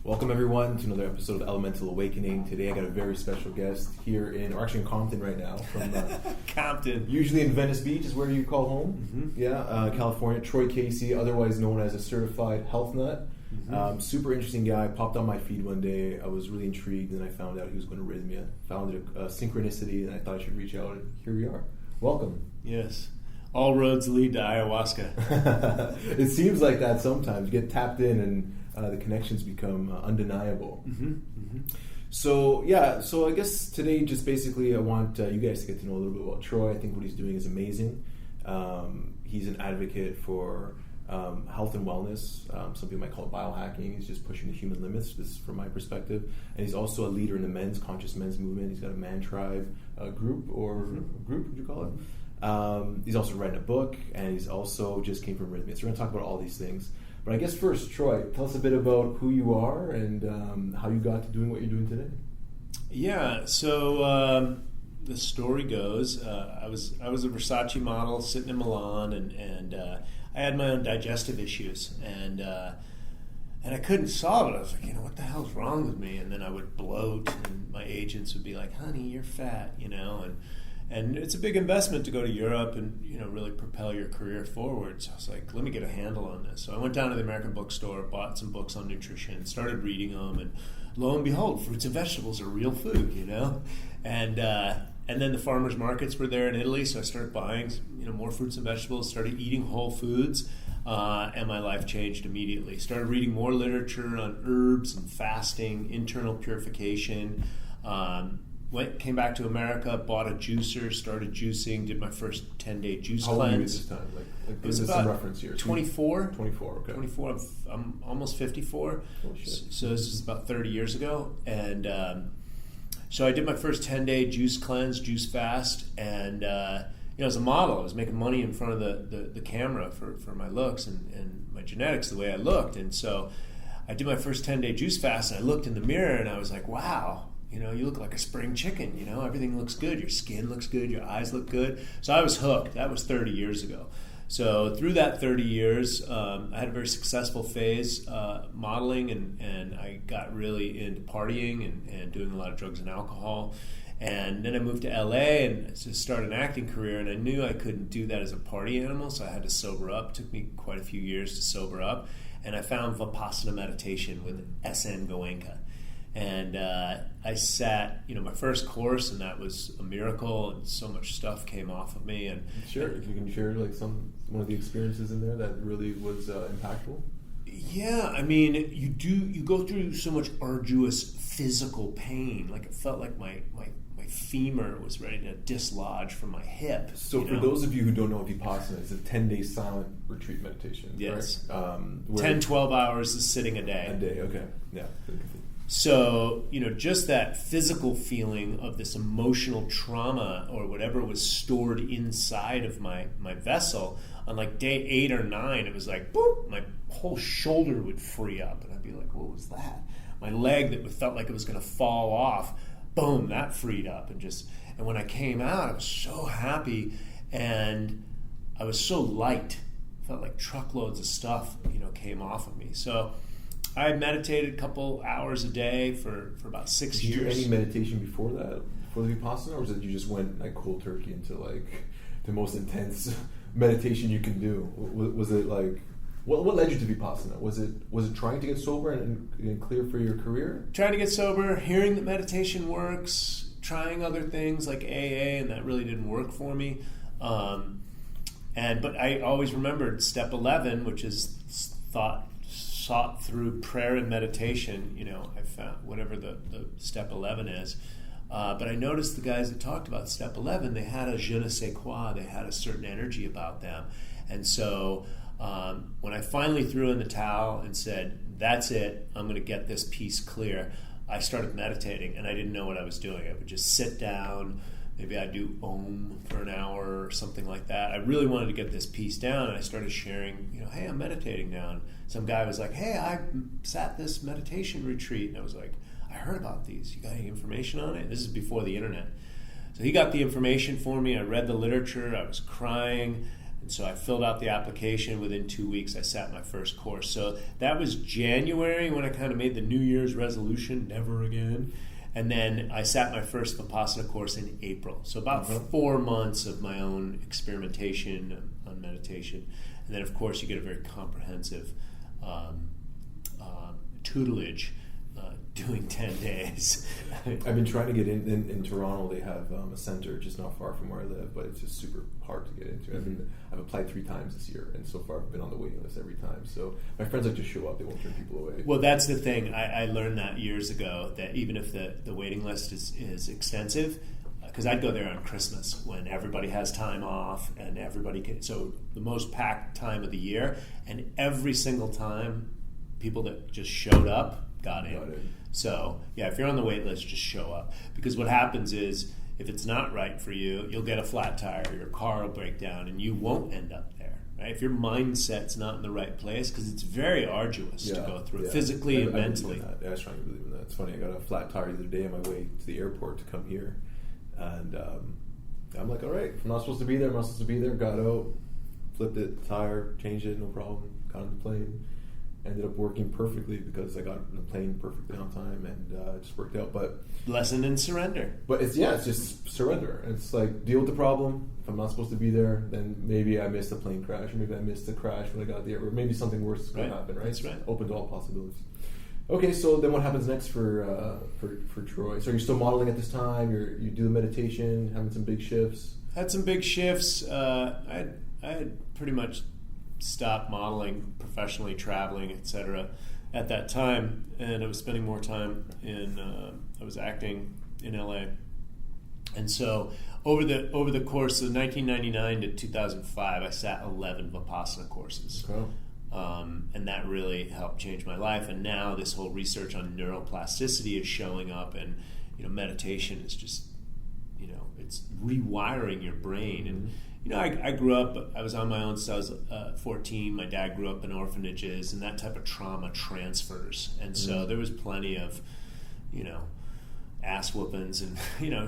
Welcome everyone to another episode of Elemental Awakening. Today I got a very special guest here in Compton right now. From Compton. Usually in Venice Beach is where you call home. Mm-hmm. California. Troy Casey, otherwise known as a certified health nut. Mm-hmm. Super interesting guy. Popped on my feed one day. I was really intrigued, and I found out he was going to Rhythmia. Found it a synchronicity, and I thought I should reach out. And here we are. Welcome. Yes. All roads lead to ayahuasca. It seems like that sometimes. You get tapped in, and the connections become undeniable. Mm-hmm. Mm-hmm. So I guess today just basically I want you guys to get to know a little bit about Troy. I think what he's doing is amazing. He's an advocate for health and wellness. Some people might call it biohacking. He's just pushing the human limits. This is from my perspective. And he's also a leader in the conscious men's movement. He's got a man tribe group, would you call it? He's also writing a book, and he's also just came from Rhythmia. So we're going to talk about all these things. But I guess first, Troy, tell us a bit about who you are and how you got to doing what you're doing today. Yeah, so the story goes, I was a Versace model sitting in Milan, and I had my own digestive issues, and I couldn't solve it. I was like, what the hell's wrong with me? And then I would bloat, and my agents would be like, honey, you're fat, and it's a big investment to go to Europe and really propel your career forward. So I was like, let me get a handle on this. So I went down to the American bookstore, bought some books on nutrition, started reading them, and lo and behold, fruits and vegetables are real food, And then the farmers markets were there in Italy, so I started buying more fruits and vegetables, started eating whole foods, and my life changed immediately. Started reading more literature on herbs and fasting, internal purification. Came back to America, bought a juicer, started juicing, did my first 10-day juice cleanse. How old were you this time? It was about some reference years. 24. 24, okay. 24, I'm almost 54. Oh, shit. So this is about 30 years ago. And so I did my first 10-day juice cleanse, juice fast, and as a model, I was making money in front of the camera for my looks and my genetics, the way I looked. And so I did my first 10-day juice fast, and I looked in the mirror, and I was like, wow. You look like a spring chicken, everything looks good. Your skin looks good. Your eyes look good. So I was hooked. That was 30 years ago. So through that 30 years, I had a very successful phase modeling, and I got really into partying and doing a lot of drugs and alcohol. And then I moved to LA and to start an acting career, and I knew I couldn't do that as a party animal, so I had to sober up. It took me quite a few years to sober up. And I found Vipassana meditation with S.N. Goenka. And I sat, my first course, and that was a miracle, and so much stuff came off of me. And sure, if you can share one of the experiences in there that really was impactful. Yeah, you go through so much arduous physical pain. Like it felt like my femur was ready to dislodge from my hip. So for those of you who don't know, Vipassana is a 10-day silent retreat meditation. Yes, 10-12 hours of sitting a day. A day, okay, yeah. So, just that physical feeling of this emotional trauma or whatever was stored inside of my vessel, on like day 8 or 9, it was like, boop, my whole shoulder would free up. And I'd be like, what was that? My leg that felt like it was going to fall off, boom, that freed up. And when I came out, I was so happy, and I was so light. I felt like truckloads of stuff, came off of me. So I meditated a couple hours a day for about 6 years. Did you do any meditation before that, before the Vipassana, or was it you just went like cold turkey into like the most intense meditation you can do? Was it like, what led you to Vipassana? Was it trying to get sober and clear for your career? Trying to get sober, hearing that meditation works, trying other things like AA, and that really didn't work for me. But I always remembered step 11, which is sought through prayer and meditation. I found whatever the step 11 is. But I noticed the guys that talked about step 11, they had a je ne sais quoi, they had a certain energy about them. And so when I finally threw in the towel and said, that's it, I'm going to get this piece clear, I started meditating, and I didn't know what I was doing. I would just sit down, maybe I'd do Om for an hour or something like that. I really wanted to get this piece down, and I started sharing, hey, I'm meditating now. And some guy was like, hey, I sat this meditation retreat. And I was like, I heard about these. You got any information on it? This is before the internet. So he got the information for me. I read the literature. I was crying. And so I filled out the application. Within 2 weeks, I sat my first course. So that was January when I kind of made the New Year's resolution, never again. And then I sat my first Vipassana course in April. So about 4 months of my own experimentation on meditation. And then, of course, you get a very comprehensive tutelage doing 10 days. I've been trying to get in Toronto. They have a center just not far from where I live, but it's just super hard to get into. I've applied 3 times this year, and so far I've been on the waiting list every time. So my friends like just show up; they won't turn people away. Well, that's the thing. I learned that years ago, that even if the waiting list is extensive, because I'd go there on Christmas when everybody has time off and everybody can. So the most packed time of the year, and every single time, people that just showed up got in. So yeah, if you're on the wait list, just show up, because what happens is if it's not right for you, you'll get a flat tire, your car will break down, and you won't end up there. Right? If your mindset's not in the right place, because it's very arduous to go through physically and mentally. I was trying to believe in that. It's funny. I got a flat tire the other day on my way to the airport to come here, and I'm like, all right, I'm not supposed to be there. I'm not supposed to be there. Got out, flipped it, tire, changed it, no problem. Got on the plane. Ended up working perfectly because I got on the plane perfectly on time, and it just worked out. But lesson in surrender. But it's just surrender. It's like, deal with the problem. If I'm not supposed to be there, then maybe I missed a plane crash, or maybe I missed a crash when I got there, or maybe something worse is going to happen. Right? That's right. Open to all possibilities. Okay, so then what happens next for Troy? So you're still modeling at this time. You do the meditation, having some big shifts. Had some big shifts. I had pretty much stopped modeling professionally, traveling, etc. at that time, and I was spending more time I was acting in LA. And so over the course of 1999 to 2005, I sat 11 Vipassana courses. And that really helped change my life. And now this whole research on neuroplasticity is showing up, and meditation is just, it's rewiring your brain. And I grew up, I was on my own since I was 14. My dad grew up in orphanages, and that type of trauma transfers. And so there was plenty of, ass whoopings and,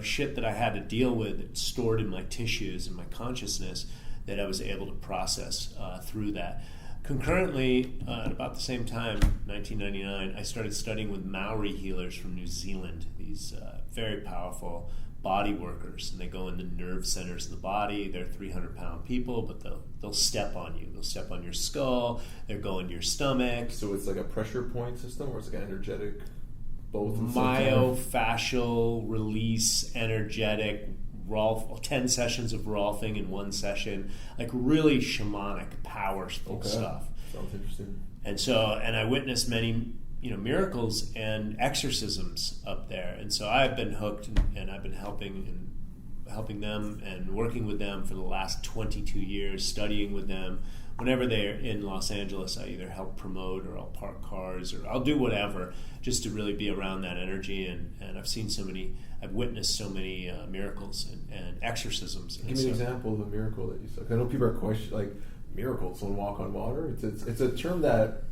shit that I had to deal with stored in my tissues and my consciousness that I was able to process through that. Concurrently, at about the same time, 1999, I started studying with Maori healers from New Zealand, these very powerful body workers, and they go into nerve centers of the body. They're 300-pound people, but they'll step on you. They'll step on your skull. They'll go into your stomach. So it's like a pressure point system, or it's like an energetic, both? Myofascial release, energetic, 10 sessions of Rolfing in one session, like really shamanic, powerful stuff. Sounds interesting. And I witnessed many miracles and exorcisms up there, and so I've been hooked, and I've been helping them and working with them for the last 22 years, studying with them. Whenever they're in Los Angeles, I either help promote, or I'll park cars, or I'll do whatever just to really be around that energy. And I've witnessed so many miracles and exorcisms. Give me an example of a miracle that you saw. I know people are questioning, like, miracles, someone walk on water. It's a term that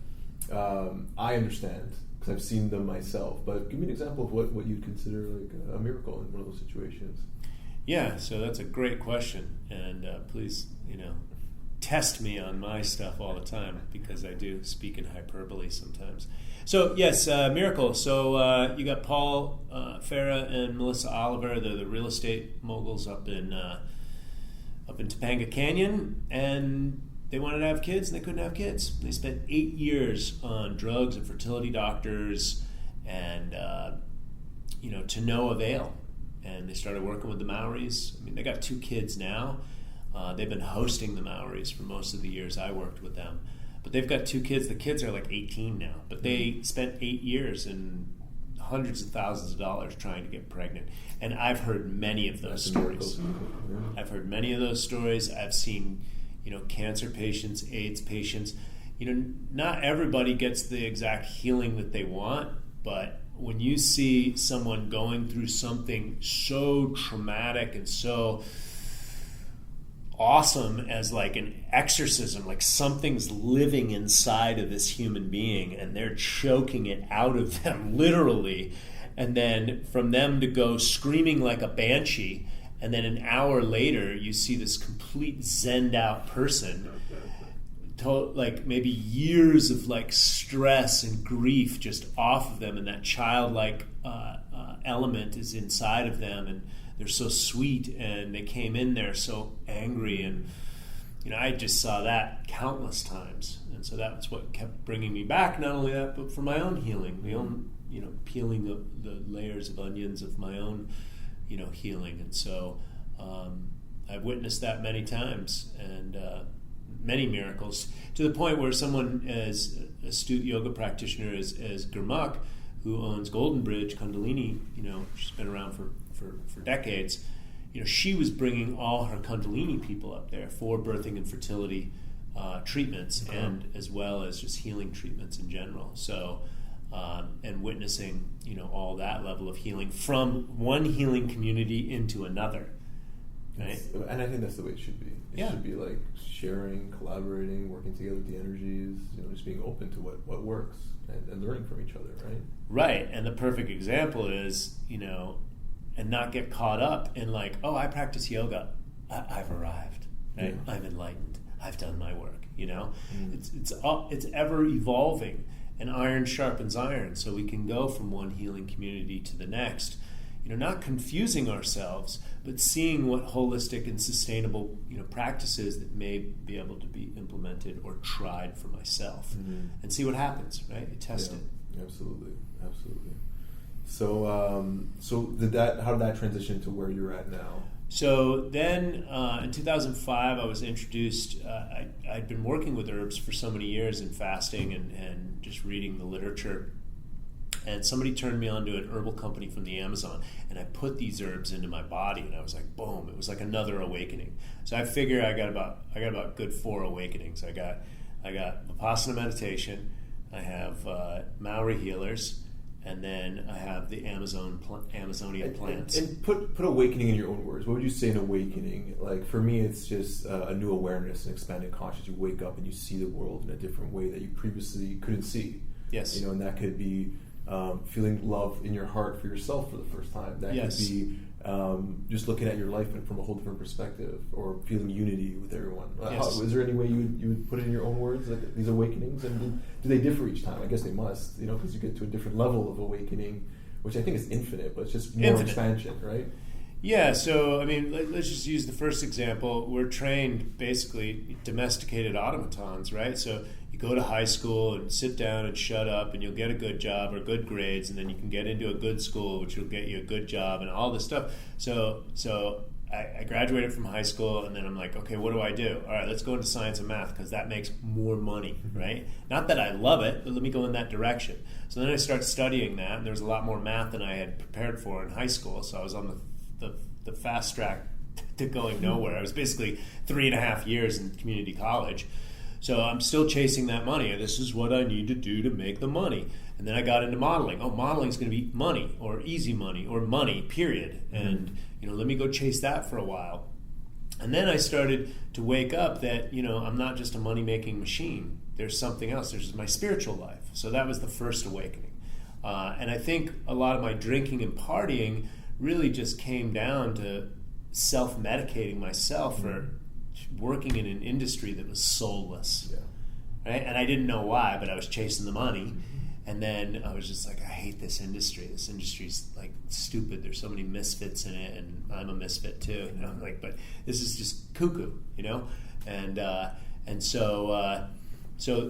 I understand because I've seen them myself. But give me an example of what you'd consider like a miracle in one of those situations. Yeah, so that's a great question, and please, test me on my stuff all the time, because I do speak in hyperbole sometimes. So yes, miracle. So you got Paul Farah and Melissa Oliver. They're the real estate moguls up in Topanga Canyon, and they wanted to have kids, and they couldn't have kids. They spent 8 years on drugs and fertility doctors, and to no avail. And they started working with the Maoris. I mean, they got 2 kids now. They've been hosting the Maoris for most of the years I worked with them. But they've got 2 kids. The kids are like 18 now. But they spent 8 years and hundreds of thousands of dollars trying to get pregnant. And I've heard many of those stories. I've heard many of those stories. I've seen, cancer patients, AIDS patients. Not everybody gets the exact healing that they want, but when you see someone going through something so traumatic and so awesome as like an exorcism, like something's living inside of this human being and they're choking it out of them literally, and then from them to go screaming like a banshee And then an hour later, you see this complete zened out person, like maybe years of like stress and grief just off of them, and that childlike element is inside of them, and they're so sweet, and they came in there so angry, and I just saw that countless times, and so that's what kept bringing me back. Not only that, but for my own healing, my own peeling the layers of onions of my own healing, and so I've witnessed that many times, and many miracles, to the point where someone as astute yoga practitioner as Gurmukh, who owns Golden Bridge Kundalini, she's been around for decades, she was bringing all her Kundalini people up there for birthing and fertility treatments, and as well as just healing treatments in general. So and witnessing all that level of healing from one healing community into another. Right? And I think that's the way it should be. It should be like sharing, collaborating, working together with the energies, just being open to what works and learning from each other, right? Right. And the perfect example is, and not get caught up in like, oh, I practice yoga. I've arrived. Right? Yeah. I'm enlightened. I've done my work, It's ever evolving, and iron sharpens iron, so we can go from one healing community to the next. Not confusing ourselves, but seeing what holistic and sustainable, practices that may be able to be implemented or tried for myself, and see what happens. Right? You test it. Absolutely. So, how did that transition to where you're at now? So then, in 2005, I was introduced. I'd been working with herbs for so many years and fasting and just reading the literature. And somebody turned me on to an herbal company from the Amazon, and I put these herbs into my body, and I was like, boom! It was like another awakening. So I figure I got about good 4 awakenings. I got Vipassana meditation, I have Maori healers, and then I have the Amazonian plants. And put awakening in your own words. What would you say an awakening? Like for me, it's just a new awareness, an expanded consciousness. You wake up and you see the world in a different way that you previously couldn't see. Yes. And that could be feeling love in your heart for yourself for the first time. That could be just looking at your life from a whole different perspective, or feeling unity with everyone. Yes. Is there any way you would put it in your own words, like these awakenings? And do they differ each time? I guess they must, because you get to a different level of awakening, which I think is infinite, but it's just more expansion, right? Yeah, so, let's just use the first example. We're trained, basically, domesticated automatons, right? So you go to high school and sit down and shut up, and you'll get a good job or good grades, and then you can get into a good school, which will get you a good job and all this stuff. So I graduated from high school, and then I'm like, okay, what do I do? All right, let's go into science and math, because that makes more money, right? Not that I love it, but let me go in that direction. So then I start studying that, and there was a lot more math than I had prepared for in high school, so I was on the fast track to going nowhere. I was basically 3.5 years in community college. So I'm still chasing that money. This is what I need to do to make the money. And then I got into modeling. Oh, modeling is going to be money, or easy money, or money, period. And, let me go chase that for a while. And then I started to wake up that, I'm not just a money-making machine. There's something else. There's my spiritual life. So that was the first awakening. And I think a lot of my drinking and partying really just came down to self-medicating myself for working in an industry that was soulless, right? And I didn't know why, but I was chasing the money, and then I was just like, I hate this industry. This industry's like stupid. There's so many misfits in it, and I'm a misfit too. I'm like, but this is just cuckoo, and so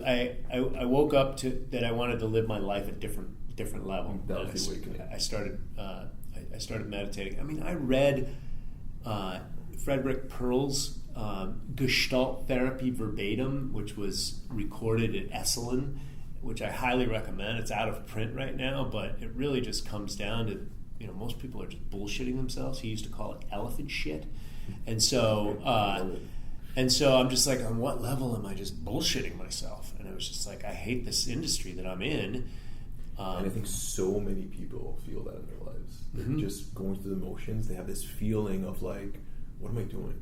I woke up to that I wanted to live my life at different level. That was the awakening. I started meditating. I read Frederick Pearl's Gestalt Therapy verbatim, which was recorded at Esalen, which I highly recommend. It's out of print right now, but it really just comes down to, most people are just bullshitting themselves. He used to call it elephant shit. And so I'm just like, on what level am I just bullshitting myself? And I was just like, I hate this industry that I'm in. And I think so many people feel that in their lives. They're just going through the motions. They have this feeling of like, what am I doing?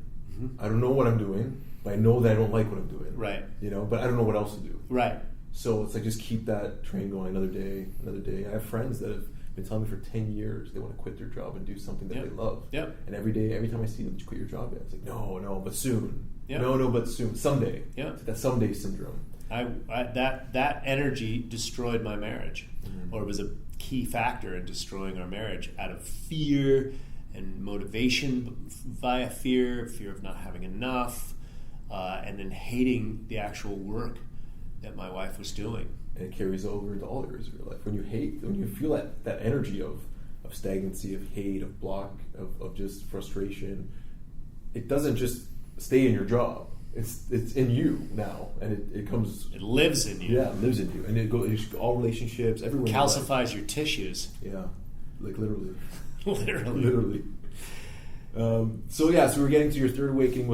I don't know what I'm doing, but I know that I don't like what I'm doing. Right. But I don't know what else to do. Right. So it's like, just keep that train going another day. I have friends that have been telling me for 10 years they want to quit their job and do something that they love. Yep. And every time I see them, quit your job, it's like, no, but soon. Yep. No, but soon. Someday. Yep. That someday syndrome. That energy destroyed my marriage, or was a key factor in destroying our marriage out of fear and motivation via fear of not having enough, and then hating the actual work that my wife was doing. And it carries over into all areas of your life. When you feel that energy of stagnancy, of hate, of block, of just frustration, it doesn't just stay in your job. It's in you now, and it comes. It lives in you. Yeah, it lives in you, and it goes all relationships, everywhere. Calcifies your tissues. Yeah, like literally. literally. So we're getting to your third awakening.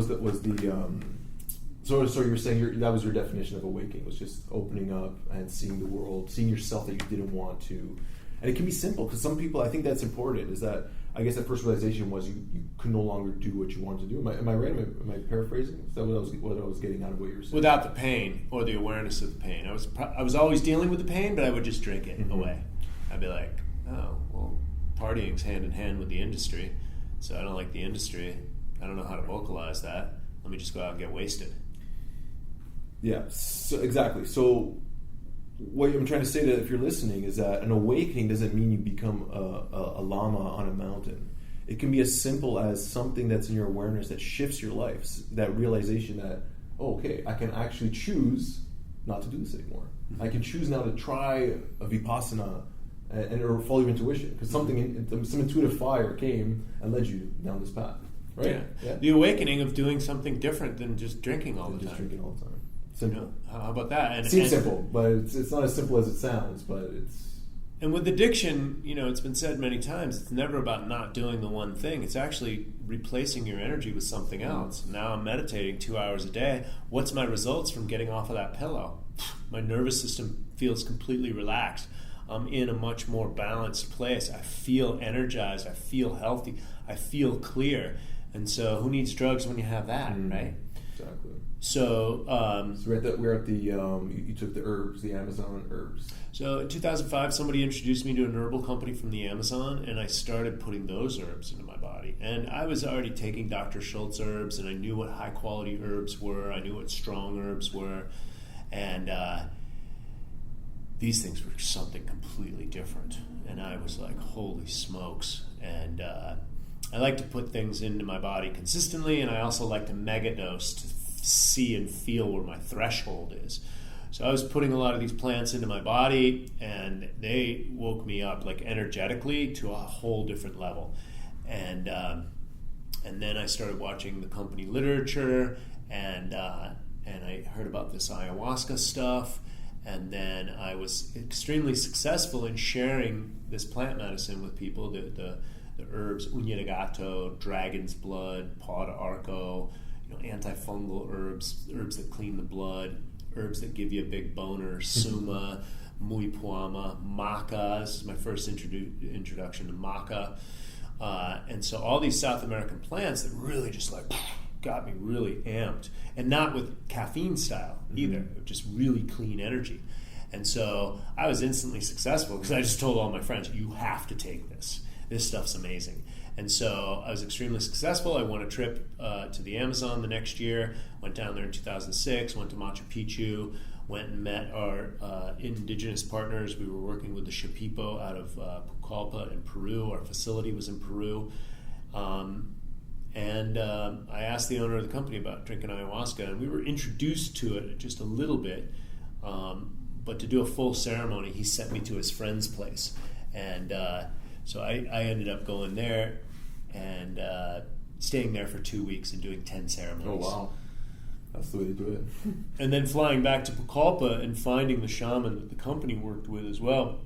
So you were saying that was your definition of awakening, was just opening up and seeing the world, seeing yourself that you didn't want to. And it can be simple, because some people, I think that's important, is that I guess that first realization was you could no longer do what you wanted to do. Am I right? Am I paraphrasing? Is that what I was getting out of what you were saying? Without the pain or the awareness of the pain. I was always dealing with the pain, but I would just drink it away. I'd be like, oh, well, partying's hand in hand with the industry, so I don't like the industry. I don't know how to vocalize that. Let me just go out and get wasted. Yeah, so exactly. So what I'm trying to say to, if you're listening, is that an awakening doesn't mean you become a lama on a mountain. It can be as simple as something that's in your awareness that shifts your life. That realization that, okay, I can actually choose not to do this anymore. I can choose now to try a vipassana or follow your intuition, because some intuitive fire came and led you down this path. Right? Yeah. The awakening of doing something different than just drinking all the time. Just drinking all the time. Simple. How about that? It seems simple, but it's not as simple as it sounds. But it's. And with addiction, it's been said many times, it's never about not doing the one thing. It's actually replacing your energy with something else. Now I'm meditating 2 hours a day. What's my results from getting off of that pillow? My nervous system feels completely relaxed. I'm in a much more balanced place. I feel energized. I feel healthy. I feel clear. And so who needs drugs when you have that, right? Exactly. So we're at the you took the herbs, the Amazon herbs. So in 2005, somebody introduced me to an herbal company from the Amazon, and I started putting those herbs into my body. And I was already taking Dr. Schultz herbs, and I knew what high quality herbs were. I knew what strong herbs were, and these things were something completely different. And I was like, holy smokes! And I like to put things into my body consistently, and I also like to megadose to see and feel where my threshold is. So I was putting a lot of these plants into my body, and they woke me up like energetically to a whole different level. And then I started watching the company literature, and I heard about this ayahuasca stuff. And then I was extremely successful in sharing this plant medicine with people. The herbs, uña de gato, dragon's blood, paw de arco, antifungal herbs that clean the blood, herbs that give you a big boner, suma, muipuama, maca. This is my first introduction to maca. And so all these South American plants that really just got me really amped. And not with caffeine style either, just really clean energy. And so I was instantly successful because I just told all my friends, you have to take this. This stuff's amazing. And so I was extremely successful. I won a trip to the Amazon the next year, went down there in 2006, went to Machu Picchu, went and met our indigenous partners. We were working with the Shipipo out of Pucallpa in Peru. Our facility was in Peru. And I asked the owner of the company about drinking ayahuasca, and we were introduced to it just a little bit. But to do a full ceremony, he sent me to his friend's place. And so I ended up going there and staying there for 2 weeks and doing 10 ceremonies. Oh, wow. That's the way to do it. And then flying back to Pucallpa and finding the shaman that the company worked with as well.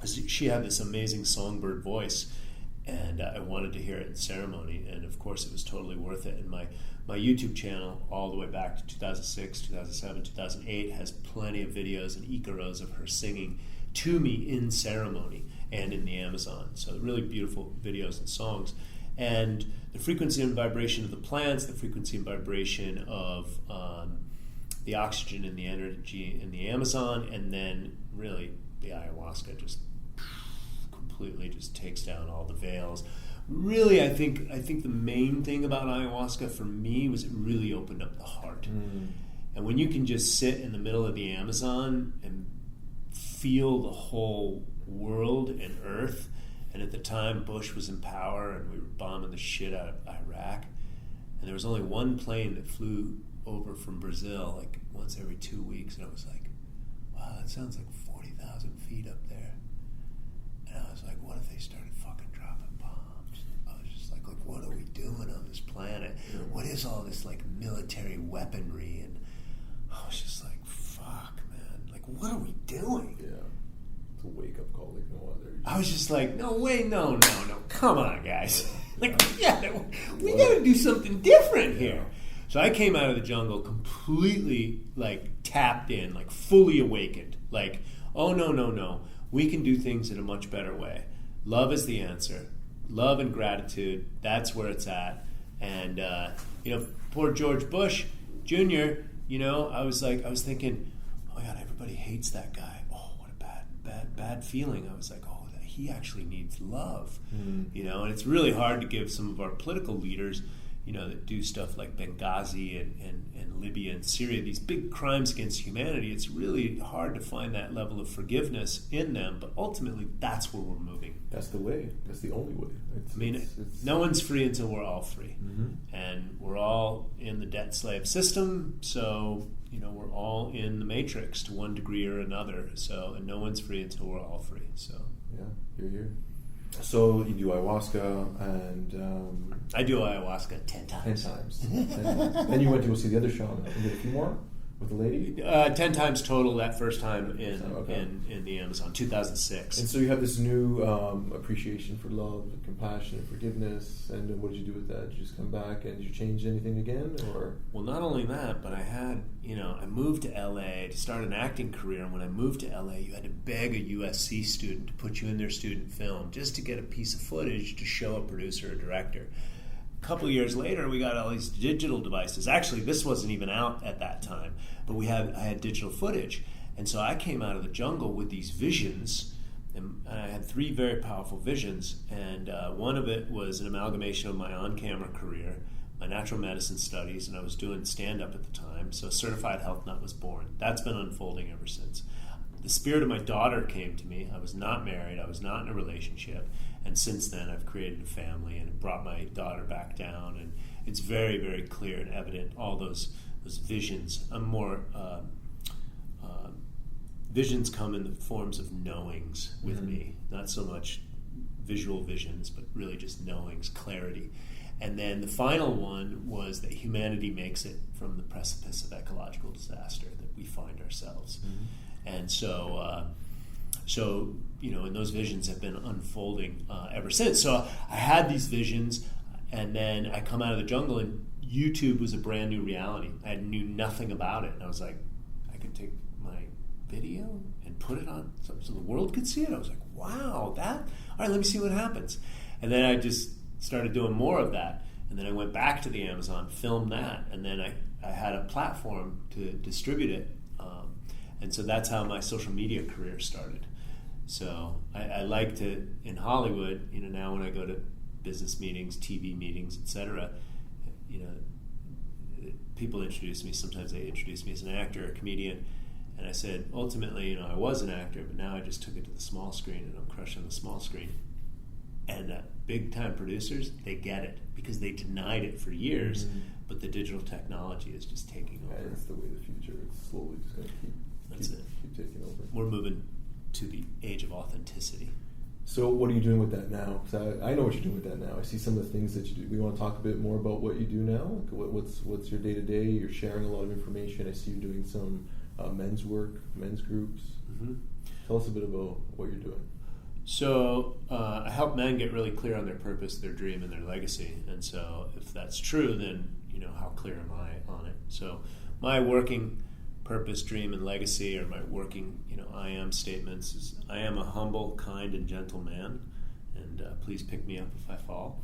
She had this amazing songbird voice, and I wanted to hear it in ceremony. And, of course, it was totally worth it. And my YouTube channel, all the way back to 2006, 2007, 2008, has plenty of videos and icaros of her singing to me in ceremony and in the Amazon. So really beautiful videos and songs. And the frequency and vibration of the plants, the frequency and vibration of the oxygen and the energy in the Amazon, and then really the ayahuasca just completely just takes down all the veils. Really, I think the main thing about ayahuasca for me was it really opened up the heart. And when you can just sit in the middle of the Amazon and feel the whole world and earth, and at the time Bush was in power and we were bombing the shit out of Iraq, and there was only one plane that flew over from Brazil like once every 2 weeks, and I was like, wow, that sounds like 40,000 feet up there. And I was like, what if they started fucking dropping bombs? I was just like, what are we doing on this planet? What is all this like military weaponry? And I was just like, fuck, man, like what are we doing? Yeah, it's a wake-up call like no other. I was just like, no, come on, guys. Like, yeah, we got to do something different here. So I came out of the jungle completely like tapped in, like fully awakened. Like, oh no, we can do things in a much better way. Love is the answer. Love and gratitude, that's where it's at. And poor George Bush Jr., I was thinking, oh my God, everybody hates that guy. Oh, what a bad feeling. I was like, oh, he actually needs love. And it's really hard to give some of our political leaders, that do stuff like Benghazi and Libya and Syria, these big crimes against humanity. It's really hard to find that level of forgiveness in them, but ultimately that's where we're moving. That's the way. That's the only way. No one's free until we're all free. And we're all in the debt slave system, so we're all in the matrix to one degree or another. So, and no one's free until we're all free. So yeah, you're here. So you do ayahuasca, and I do ayahuasca 10 times. 10 times. 10 times. Then you went to go see the other shaman and did a few more with the lady. 10 times total. That first time in the Amazon, 2006. And so you have this new appreciation for love, and compassion, and forgiveness. And then what did you do with that? Did you just come back and did you change anything again, or? Well, not only that, but I had I moved to LA to start an acting career. And when I moved to LA, you had to beg a USC student to put you in their student film just to get a piece of footage to show a producer or director. A couple of years later, we got all these digital devices. Actually, this wasn't even out at that time, but I had digital footage. And so I came out of the jungle with these visions, and I had 3 very powerful visions. And one of it was an amalgamation of my on-camera career, my natural medicine studies, and I was doing stand-up at the time. So Certified Health Nut was born. That's been unfolding ever since. The spirit of my daughter came to me. I was not married. I was not in a relationship. And since then, I've created a family and brought my daughter back down. And it's very, very clear and evident, all those visions. I'm more... visions come in the forms of knowings with me. Not so much visual visions, but really just knowings, clarity. And then the final one was that humanity makes it from the precipice of ecological disaster that we find ourselves. And so, and those visions have been unfolding ever since. So I had these visions, and then I come out of the jungle, and YouTube was a brand new reality. I knew nothing about it, and I was like, I could take my video and put it on so the world could see it. I was like, wow, all right, let me see what happens. And then I just started doing more of that, and then I went back to the Amazon, filmed that, and then I had a platform to distribute it. And so that's how my social media career started. So I like to, in Hollywood, now when I go to business meetings, TV meetings, etc., people introduce me. Sometimes they introduce me as an actor, a comedian. And I said, ultimately, I was an actor, but now I just took it to the small screen, and I'm crushing the small screen. And big-time producers, they get it because they denied it for years, but the digital technology is just taking over. Yeah, it's the way of the future. It's slowly just going to keep taking over. We're moving to the age of authenticity. So what are you doing with that now? Because I know what you're doing with that now. I see some of the things that you do. We want to talk a bit more about what you do now. What's your day-to-day? You're sharing a lot of information. I see you doing some men's work, men's groups. Tell us a bit about what you're doing. So I help men get really clear on their purpose, their dream, and their legacy. And so if that's true, then how clear am I on it? So my working purpose, dream, and legacy, or my working I am statements is: I am a humble, kind, and gentle man, and please pick me up if I fall.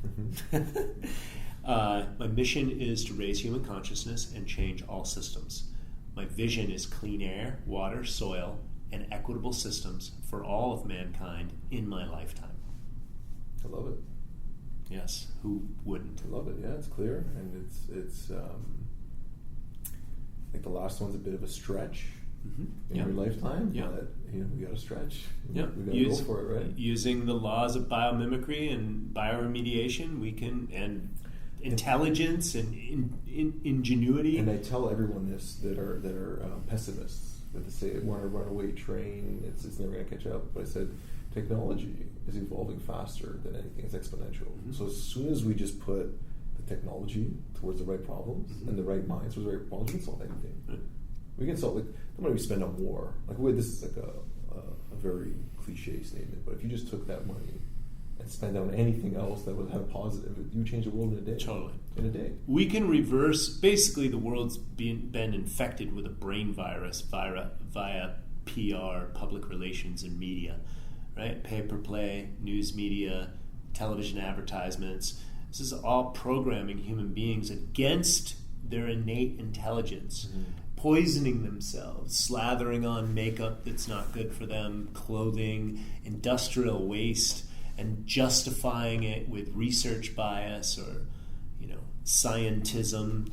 My mission is to raise human consciousness and change all systems. My vision is clean air, water, soil, and equitable systems for all of mankind in my lifetime. I love it. Yes, who wouldn't? I love it. Yeah, it's clear, and it's. I think the last one's a bit of a stretch in your lifetime. Yeah, but, we got to stretch. Yeah, we got to go for it, right? Using the laws of biomimicry and bioremediation, we can intelligence and ingenuity. And I tell everyone this that are pessimists, that they say want to run away train. It's never going to catch up. But I said technology is evolving faster than anything. It's exponential. Mm-hmm. So as soon as we just put the technology towards the right problems and the right minds towards the right problems, we can solve anything. Mm-hmm. We can solve, like, the money we spend on war. Like, this is like a very cliche statement, but if you just took that money and spend it on anything else that would have a positive, you would change the world in a day. Totally. In a day. We can reverse, basically the world's been infected with a brain virus via PR, public relations, and media, right? Pay-per-play, news media, television advertisements. This is all programming human beings against their innate intelligence. Mm-hmm. Poisoning themselves, slathering on makeup that's not good for them, clothing, industrial waste, and justifying it with research bias or, scientism.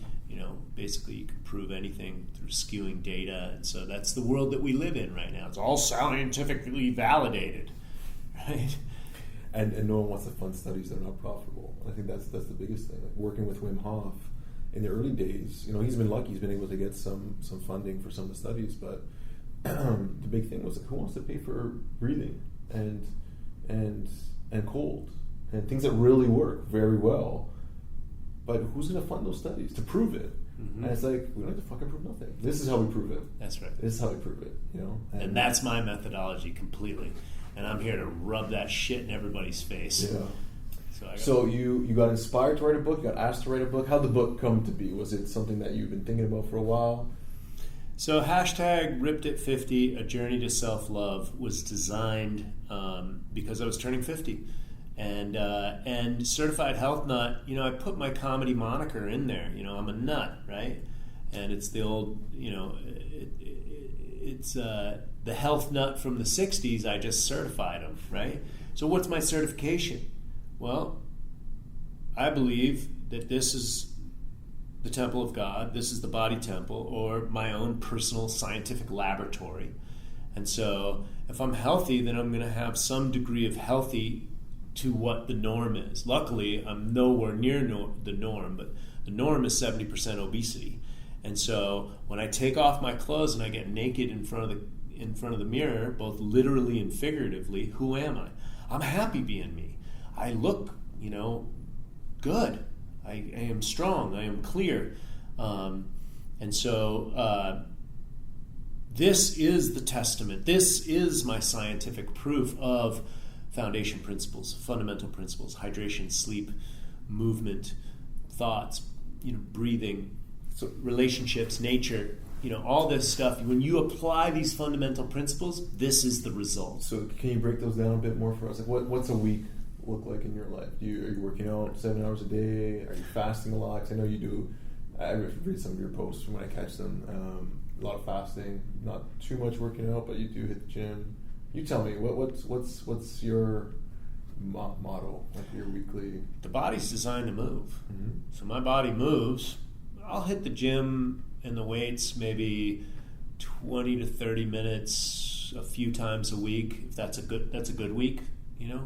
Basically you can prove anything through skewing data, and so that's the world that we live in right now. It's all scientifically validated, right? And no one wants to fund studies that are not profitable. I think that's the biggest thing. Like working with Wim Hof. In the early days, he's been lucky. He's been able to get some funding for some of the studies, but the big thing was, like, who wants to pay for breathing and cold and things that really work very well? But who's going to fund those studies to prove it? Mm-hmm. And it's like, we don't have to fucking prove nothing. This is how we prove it. That's right. This is how we prove it. And that's my methodology completely. And I'm here to rub that shit in everybody's face. Yeah. So you got inspired to write a book, you got asked to write a book. How'd the book come to be? Was it something that you've been thinking about for a while? So #RippedAt50, A Journey to Self-Love, was designed because I was turning 50. And Certified Health Nut, I put my comedy moniker in there. I'm a nut, right? And it's the old, it's the health nut from the 60s. I just certified them, right? So what's my certification? Well, I believe that this is the temple of God, this is the body temple, or my own personal scientific laboratory. And so if I'm healthy, then I'm going to have some degree of healthy to what the norm is. Luckily, I'm nowhere near the norm, but the norm is 70% obesity. And so when I take off my clothes and I get naked in front of the mirror, both literally and figuratively, who am I? I'm happy being me. I look, good. I am strong. I am clear. And so this is the testament. This is my scientific proof of foundation principles, fundamental principles: hydration, sleep, movement, thoughts, breathing, so relationships, nature. All this stuff. When you apply these fundamental principles, this is the result. So can you break those down a bit more for us? Like what's a week look like in your life? Are you working out 7 hours a day? Are you fasting a lot? 'Cause I know you do. I read some of your posts when I catch them. A lot of fasting, not too much working out, but you do hit the gym. You tell me what's your motto, like your weekly? The body's designed to move, mm-hmm. So my body moves. I'll hit the gym and the weights maybe 20 to 30 minutes a few times a week. If that's a good week, if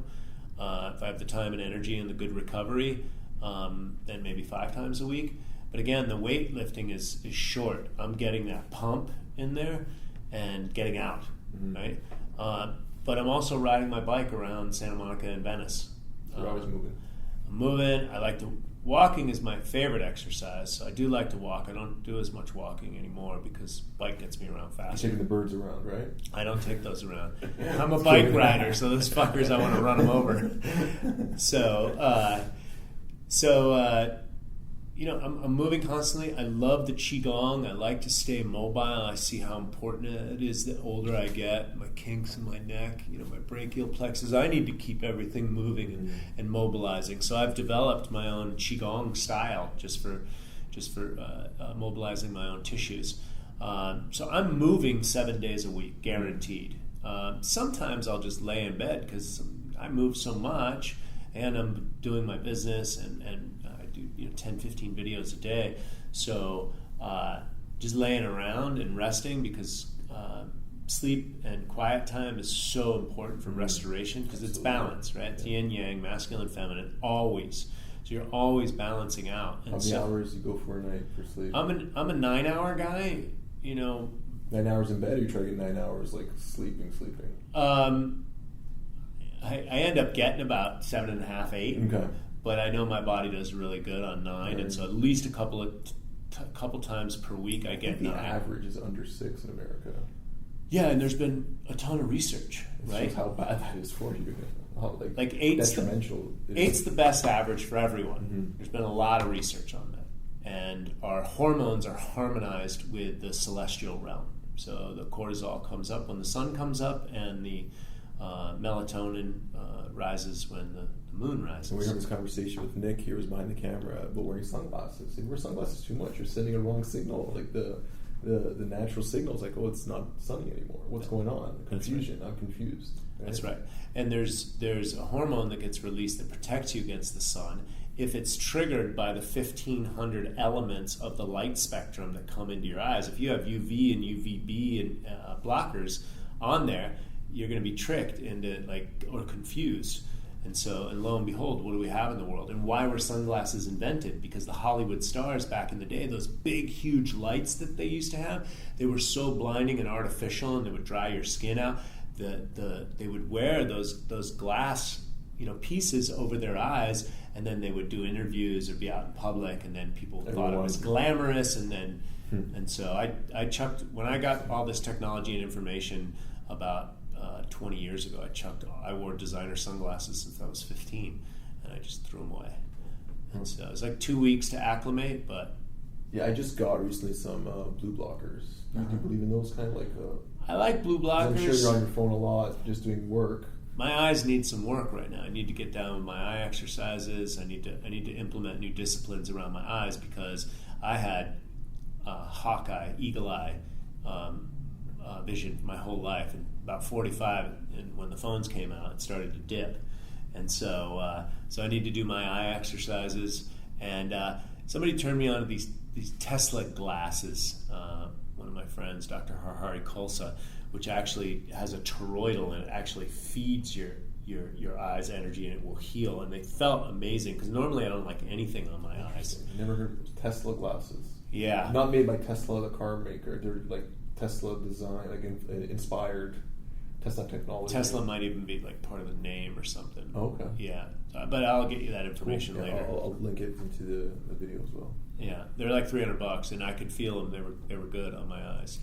I have the time and energy and the good recovery, then maybe 5 times a week. But again, the weightlifting is short. I'm getting that pump in there and getting out, mm-hmm. right? But I'm also riding my bike around Santa Monica and Venice. So you're always moving. I'm moving. Walking is my favorite exercise, so I do like to walk. I don't do as much walking anymore because bike gets me around faster. You're taking the birds around, right? I don't take those around. I'm a bike rider, so those fuckers, I want to run them over. I'm moving constantly. I love the Qigong. I like to stay mobile. I see how important it is the older I get. My kinks in my neck, my brachial plexus. I need to keep everything moving and mobilizing. So I've developed my own Qigong style just for mobilizing my own tissues. So I'm moving 7 days a week, guaranteed. Sometimes I'll just lay in bed because I move so much. and I'm doing my business, and I do 10, 15 videos a day. So just laying around and resting, because sleep and quiet time is so important for restoration, because it's balance, right? It's yin yang, masculine, feminine, always. So you're always balancing out. And how many hours you go for a night for sleep? I'm a 9-hour guy. 9 hours in bed, or you try to get 9 hours like sleeping? I end up getting about 7.5, 8. Okay. But I know my body does really good on 9, and so at least a couple times per week I get 9. The average is under 6 in America. Yeah, and there's been a ton of research, right? Shows how bad that is for you. Like 8's detrimental. Eight's the best average for everyone. Mm-hmm. There's been a lot of research on that, and our hormones are harmonized with the celestial realm. So the cortisol comes up when the sun comes up, and the melatonin rises when the moon rises. And we had this conversation with Nick, he was behind the camera, about wearing sunglasses. If you wear sunglasses too much, you're sending a wrong signal. Like the natural signal is like, oh, it's not sunny anymore. What's going on? Confusion. Right. I'm confused. Right? That's right. And there's a hormone that gets released that protects you against the sun. If it's triggered by the 1,500 elements of the light spectrum that come into your eyes, if you have UV and UVB and blockers on there, you're going to be tricked into or confused. And lo and behold, what do we have in the world? And why were sunglasses invented? Because the Hollywood stars back in the day, those big, huge lights that they used to have, they were so blinding and artificial, and they would dry your skin out. They would wear those glass pieces over their eyes, and then they would do interviews or be out in public, and then people thought it was glamorous, and then and so I chucked, when I got all this technology and information about 20 years ago, I wore designer sunglasses since I was 15, and I just threw them away. And so it was like 2 weeks to acclimate, but yeah, I just got recently some blue blockers. Do you believe in those kind of I like blue blockers. I'm sure you're on your phone a lot, just doing work. My eyes need some work right now. I need to get down with my eye exercises. I need to implement new disciplines around my eyes, because I had hawkeye, eagle eye vision my whole life. And about 45, and when the phones came out, it started to dip. And so I need to do my eye exercises. And somebody turned me on to these Tesla glasses. One of my friends, Dr. Harhari Kolsa, which actually has a toroidal, and it actually feeds your eyes energy, and it will heal. And they felt amazing, because normally I don't like anything on my eyes. I never heard of Tesla glasses. Yeah. Not made by Tesla, the car maker. They're like Tesla design, like inspired Tesla technology. Tesla might even be like part of the name or something. Oh, okay. Yeah. But I'll get you that information cool. Yeah, later. I'll link it into the video as well. Yeah. They're like $300, and I could feel them. They were good on my eyes.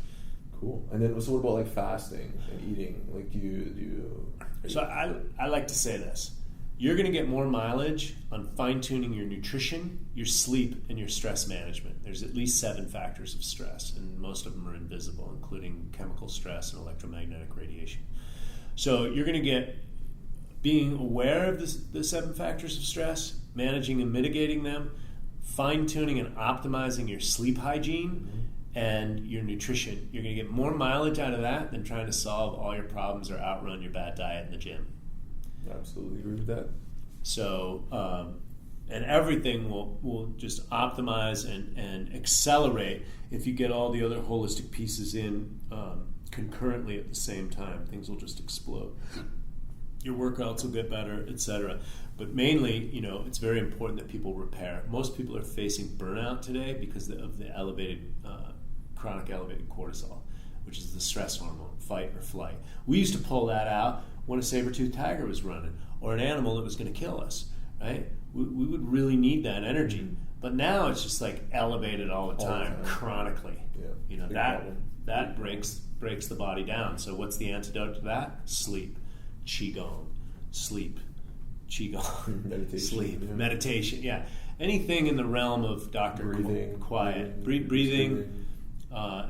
Cool. And then, so what about like fasting and eating? Like, do you? So I like to say this: you're going to get more mileage on fine-tuning your nutrition, your sleep, and your stress management. There's at least 7 factors of stress, and most of them are invisible, including chemical stress and electromagnetic radiation. So you're going to get being aware of the 7 factors of stress, managing and mitigating them, fine-tuning and optimizing your sleep hygiene, and your nutrition. You're going to get more mileage out of that than trying to solve all your problems or outrun your bad diet in the gym. Absolutely agree with that. So, and everything will just optimize and accelerate if you get all the other holistic pieces in concurrently at the same time. Things will just explode. Your workouts will get better, etc. But mainly, it's very important that people repair. Most people are facing burnout today because of the chronic elevated cortisol, which is the stress hormone, fight or flight. We used to pull that out when a saber-toothed tiger was running, or an animal that was going to kill us, right? We would really need that energy. But now it's just like elevated all the time. Chronically. Yeah. That breaks the body down. So what's the antidote to that? Sleep. Qigong. Sleep. Qigong. Meditation. Sleep. Yeah. Meditation. Yeah. Anything in the realm of breathing, quiet. Breathing.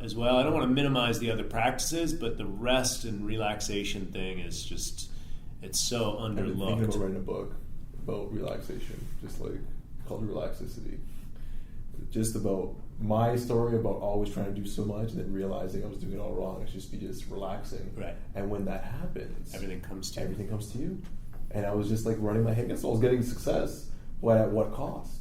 As well. I don't want to minimize the other practices, but the rest and relaxation thing is just, it's so underlooked. I've been thinking about writing a book about relaxation, just like called Relaxicity. Just about my story about always trying to do so much and then realizing I was doing it all wrong. It's just relaxing. Right. And when that happens, everything comes to you. Everything comes to you. and I was just like running my head against the wall. I was getting success, but at what cost?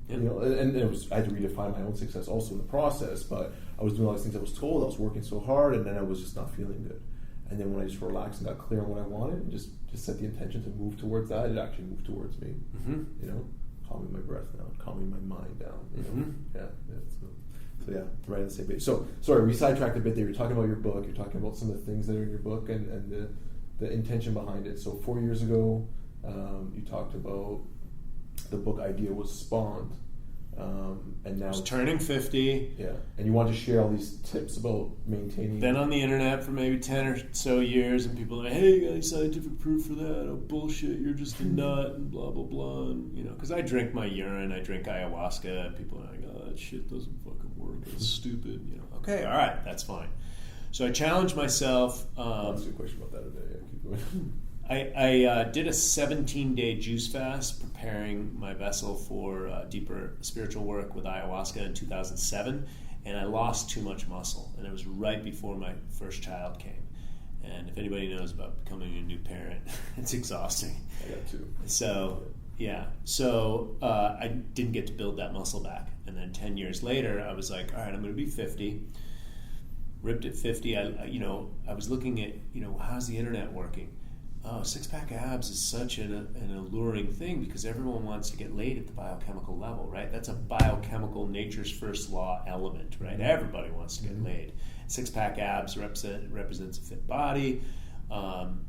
Yeah. You know, and it was, I had to redefine my own success also in the process. But I was doing all these things I was told. I was working so hard, and then I was just not feeling good. And then when I just relaxed and got clear on what I wanted, and just set the intention to move towards that, it actually moved towards me. Mm-hmm. You know, calming my breath down, calming my mind down. You know, so yeah, right on the same page. So sorry, we sidetracked a bit there. You're talking about your book. You're talking about some of the things that are in your book and the intention behind it. So 4 years ago, you talked about the book idea was spawned, and now I was turning 50. Yeah, and you want to share all these tips about maintaining. Been on the internet for maybe 10 or so years, and people are like, "Hey, you got any scientific proof for that? Oh, bullshit! You're just a nut," and blah blah blah. And, you know, because I drink my urine, I drink ayahuasca, and people are like, "Oh, that shit doesn't fucking work. It's stupid." You know, okay, all right, that's fine. So I challenged myself. I'll ask you a question about that in a minute. Yeah, keep going. I did a 17-day juice fast, preparing my vessel for deeper spiritual work with ayahuasca in 2007, and I lost too much muscle, and it was right before my first child came. And if anybody knows about becoming a new parent, it's exhausting. I got two. So I didn't get to build that muscle back, and then 10 years later, I was like, all right, I'm going to be 50. Ripped at 50. I was looking at, how's the internet working? Oh, six-pack abs is such an alluring thing because everyone wants to get laid at the biochemical level, right? That's a biochemical nature's first law element, right? Everybody wants to get laid. Six-pack abs represents a fit body, and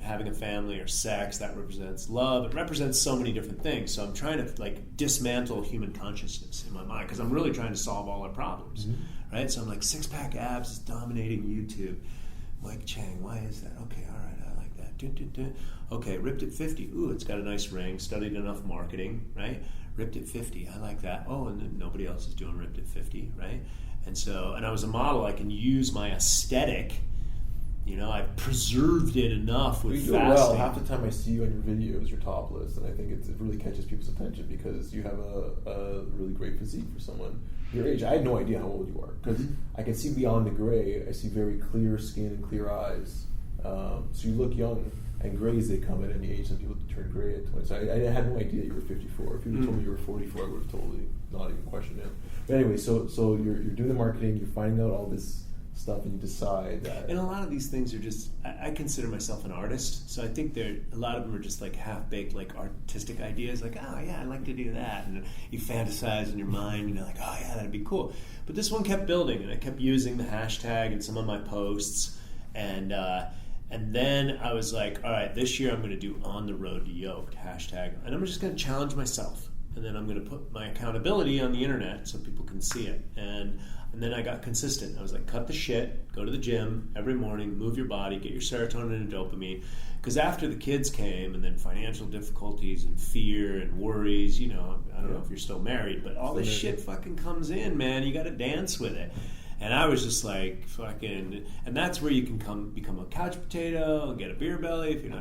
having a family or sex, that represents love. It represents so many different things. So I'm trying to dismantle human consciousness in my mind because I'm really trying to solve all our problems, right? So I'm like, six-pack abs is dominating YouTube. Mike Chang, why is that? Okay, all right, I like that. Okay, ripped at 50. Ooh, it's got a nice ring. Studied enough marketing, right? Ripped at 50. I like that. Oh, and then nobody else is doing ripped at 50, right? And I was a model. I can use my aesthetic. I've preserved it enough with fasting. Well, half the time I see you on your videos, you're topless, and I think it really catches people's attention because you have a really great physique for someone your age. I had no idea how old you are because I can see beyond the gray. I see very clear skin and clear eyes. So you look young, and grays, they come at any age. Some people turn gray at 20. So I had no idea you were 54. If you told me you were 44, I would have totally not even questioned it. But anyway, so you're doing the marketing, you're finding out all this stuff, and you decide that. And a lot of these things are just, I consider myself an artist, so I think a lot of them are just half-baked, artistic ideas, oh yeah, I'd like to do that, and you fantasize in your mind, oh yeah, that'd be cool. But this one kept building, and I kept using the hashtag in some of my posts, and then I was like, all right, this year I'm going to do On the Road to Yoked, hashtag, and I'm just going to challenge myself, and then I'm going to put my accountability on the internet so people can see it, and then I got consistent. I was like, cut the shit, go to the gym every morning, move your body, get your serotonin and dopamine. Because after the kids came, and then financial difficulties and fear and worries, I don't know if you're still married, but all this shit fucking comes in, man. You got to dance with it. And I was just like, fucking, and that's where you can become a couch potato and get a beer belly even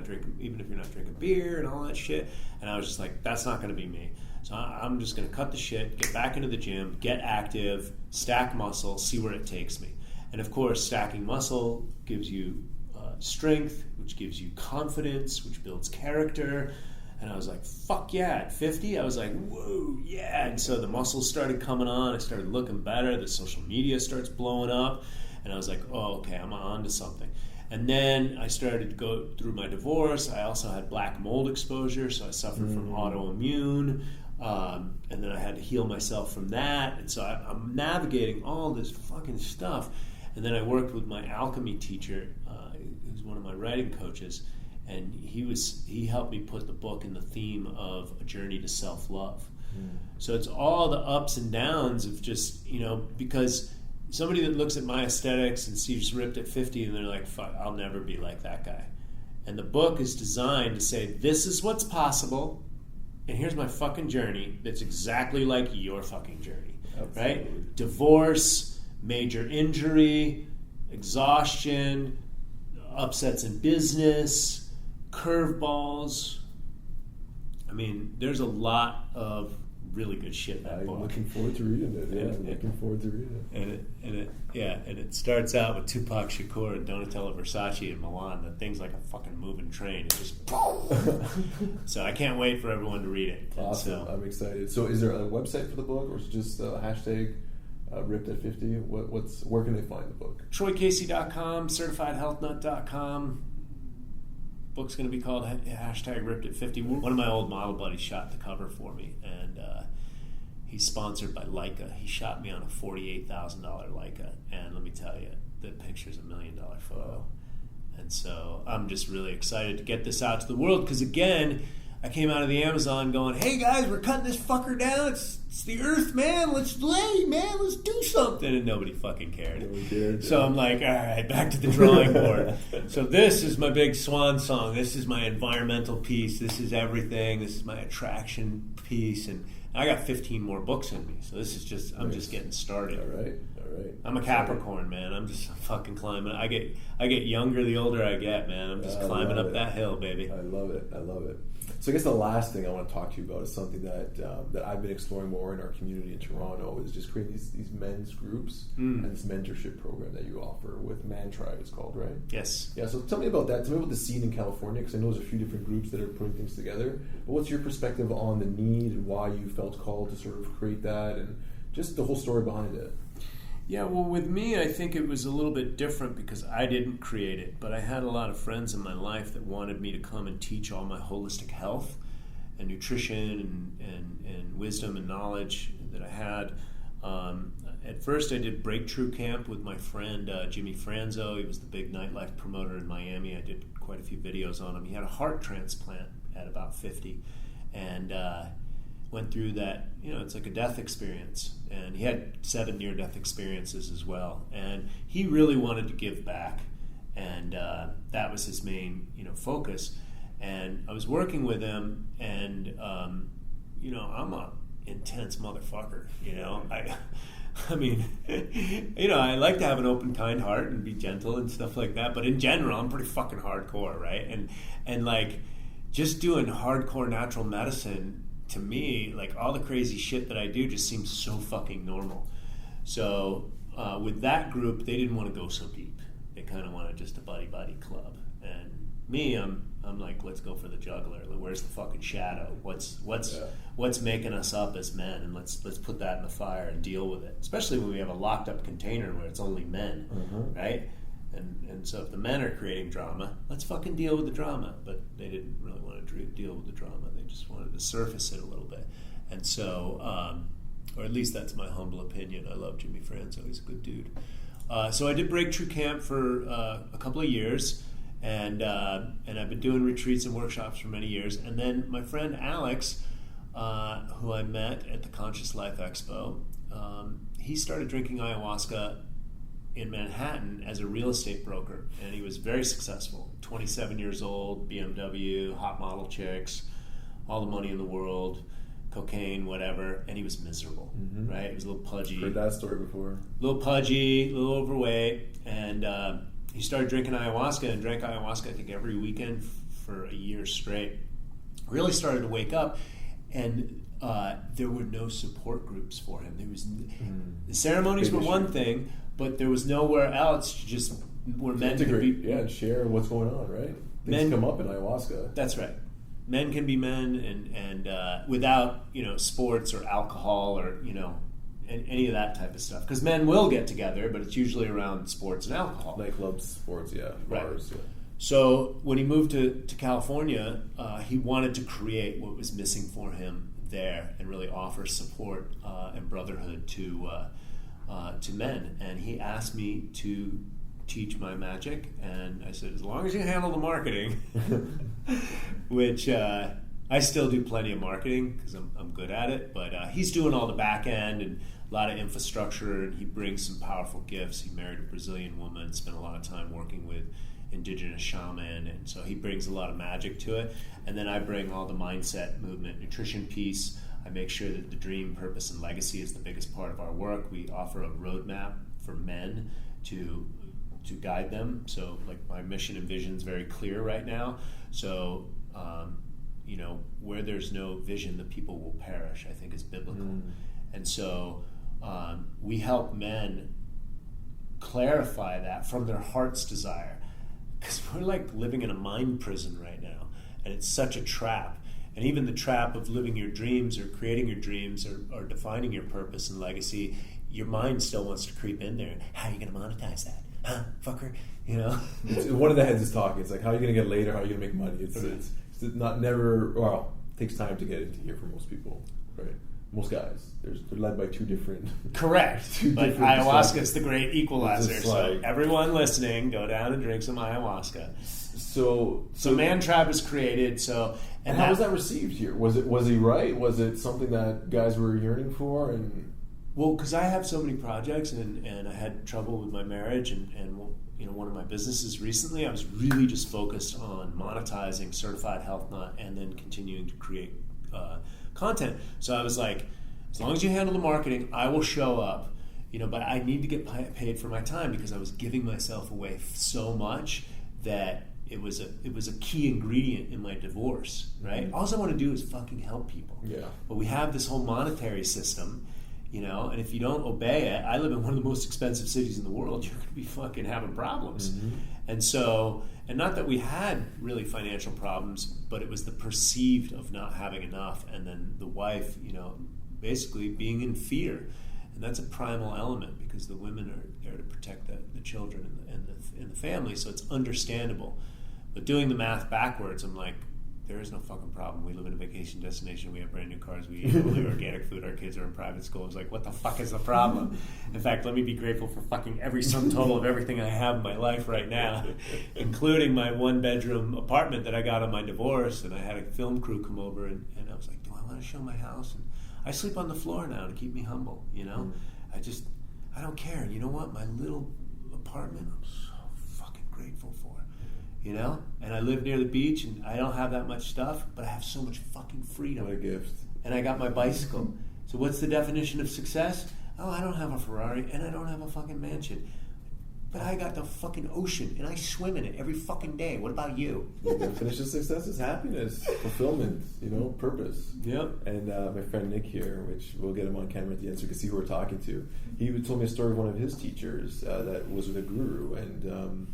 if you're not drinking beer and all that shit. And I was just like, that's not going to be me. So I'm just going to cut the shit, get back into the gym, get active, stack muscle, see where it takes me. And of course, stacking muscle gives you strength, which gives you confidence, which builds character. And I was like, fuck yeah, at 50, I was like, whoa, yeah. And so the muscles started coming on, I started looking better, the social media starts blowing up, and I was like, oh, okay, I'm on to something. And then I started to go through my divorce. I also had black mold exposure, so I suffered from autoimmune. And then I had to heal myself from that. And so I'm navigating all this fucking stuff. And then I worked with my alchemy teacher, who's one of my writing coaches, and he helped me put the book in the theme of a journey to self-love. So it's all the ups and downs of just, because somebody that looks at my aesthetics and sees ripped at 50 and they're like, fuck, I'll never be like that guy. And the book is designed to say, this is what's possible, and here's my fucking journey that's exactly like your fucking journey. Absolutely. Right? Divorce, major injury, exhaustion, upsets in business, curveballs. I mean, there's a lot of really good shit in that book. I'm looking forward to reading it. Yeah, I'm looking forward to reading it. And it starts out with Tupac Shakur and Donatella Versace in Milan. The thing's like a fucking moving train. It just so I can't wait for everyone to read it. Awesome. I'm excited. So is there a website for the book, or is it just hashtag ripped at 50? Where can they find the book? TroyCasey.com, CertifiedHealthNut.com. Book's going to be called hashtag ripped at 50. One of my old model buddies shot the cover for me, and he's sponsored by Leica. He shot me on a $48,000 Leica, and let me tell you, the picture's $1 million photo. And so I'm just really excited to get this out to the world, because again, I came out of the Amazon going, hey guys, we're cutting this fucker down. It's the earth, man. Let's do something. And nobody fucking cared. Nobody cared. So I'm like, all right, back to the drawing board. So this is my big swan song. This is my environmental piece. This is everything. This is my attraction piece. And I got 15 more books in me. So this is just, I'm just getting started. All right. I'm a Capricorn, man. I'm just fucking climbing. I get younger the older I get, man. I'm just climbing up that hill, baby. I love it. So I guess the last thing I want to talk to you about is something that I've been exploring more in our community in Toronto, is just creating these men's groups and this mentorship program that you offer with Man Tribe, it's called, right? Yes. Yeah, so tell me about that. Tell me about the scene in California, because I know there's a few different groups that are putting things together. But what's your perspective on the need and why you felt called to sort of create that, and just the whole story behind it? Yeah, well, with me, I think it was a little bit different because I didn't create it, but I had a lot of friends in my life that wanted me to come and teach all my holistic health and nutrition and wisdom and knowledge that I had. At first, I did Breakthrough Camp with my friend Jimmy Franzo. He was the big nightlife promoter in Miami. I did quite a few videos on him. He had a heart transplant at about 50, and went through that, it's like a death experience. And he had 7 near-death experiences as well. And he really wanted to give back. And that was his main, focus. And I was working with him, and, I'm a intense motherfucker, I mean, I like to have an open, kind heart and be gentle and stuff like that. But in general, I'm pretty fucking hardcore, right? And like, just doing hardcore natural medicine, to me, like, all the crazy shit that I do just seems so fucking normal. So with that group, they didn't want to go so deep. They kind of wanted just a buddy club. And me, I'm like, let's go for the jugular. Where's the fucking shadow? What's making us up as men? And let's put that in the fire and deal with it. Especially when we have a locked up container where it's only men, right? And so if the men are creating drama, let's fucking deal with the drama. But they didn't really want to deal with the drama. They just wanted to surface it a little bit. And so, or at least that's my humble opinion. I love Jimmy Franzo. He's a good dude. So I did Breakthrough Camp for a couple of years. And I've been doing retreats and workshops for many years. And then my friend Alex, who I met at the Conscious Life Expo, he started drinking ayahuasca in Manhattan as a real estate broker, and he was very successful. 27 years old, BMW, hot model chicks, all the money in the world, cocaine, whatever, and he was miserable, right? He was a little pudgy. Heard that story before. A little pudgy, a little overweight, and he started drinking ayahuasca and drank ayahuasca, I think, every weekend for a year straight. Really started to wake up, and there were no support groups for him. There was the ceremonies were one thing, but there was nowhere else to just where men could be, and share what's going on, right? Things come up in ayahuasca. That's right. Men can be men, and without sports or alcohol or any of that type of stuff. Because men will get together, but it's usually around sports and alcohol. Nightclubs, sports, bars. Right. Yeah. So when he moved to California, he wanted to create what was missing for him there and really offer support and brotherhood to men. And he asked me to teach my magic, and I said, as long as you handle the marketing, which I still do plenty of marketing because I'm good at it, but he's doing all the back end and a lot of infrastructure, and he brings some powerful gifts. He married a Brazilian woman, spent a lot of time working with indigenous shaman, and so he brings a lot of magic to it. And then I bring all the mindset, movement, nutrition piece. I make sure that the dream, purpose, and legacy is the biggest part of our work. We offer a roadmap for men to guide them. So, like, my mission and vision is very clear right now. So where there's no vision, the people will perish, I think is biblical. And so we help men clarify that from their heart's desire, because we're like living in a mind prison right now, and it's such a trap. And even the trap of living your dreams or creating your dreams or defining your purpose and legacy, your mind still wants to creep in there. How are you going to monetize that? Huh, fucker? One of the heads is talking. It's like, how are you going to get laid, or how are you going to make money? It's not never, well, it takes time to get into here for most people, right? Most guys. They're led by two different... Correct. But ayahuasca is the great equalizer. So everyone listening, go down and drink some ayahuasca. So Man Trap is created. And how was that received here? Was he right? Was it something that guys were yearning for? Well, because I have so many projects, and I had trouble with my marriage, and one of my businesses recently, I was really just focused on monetizing Certified Health Nut and then continuing to create content. So I was like, as long as you handle the marketing, I will show up. But I need to get paid for my time, because I was giving myself away so much that it was a key ingredient in my divorce, right? All I want to do is fucking help people. Yeah. But we have this whole monetary system, and if you don't obey it, I live in one of the most expensive cities in the world, you're going to be fucking having problems. And so, and not that we had really financial problems, but it was the perceived of not having enough, and then the wife, basically being in fear. And that's a primal element, because the women are there to protect the children and the family, so it's understandable. But doing the math backwards, I'm like, there is no fucking problem. We live in a vacation destination. We have brand new cars. We eat only organic food. Our kids are in private school. It's like, what the fuck is the problem? In fact, let me be grateful for fucking every sum total of everything I have in my life right now, including my 1-bedroom apartment that I got on my divorce. And I had a film crew come over, and I was like, do I want to show my house? And I sleep on the floor now to keep me humble, I don't care. You know what? My little apartment, I'm so fucking grateful for. And I live near the beach, and I don't have that much stuff, but I have so much fucking freedom. What a gift. And I got my bicycle. So what's the definition of success? Oh, I don't have a Ferrari, and I don't have a fucking mansion. But I got the fucking ocean, and I swim in it every fucking day. What about you? The definition of success is happiness, fulfillment, purpose. Yep. And my friend Nick here, which we'll get him on camera at the end so you can see who we're talking to, he told me a story of one of his teachers that was with a guru, and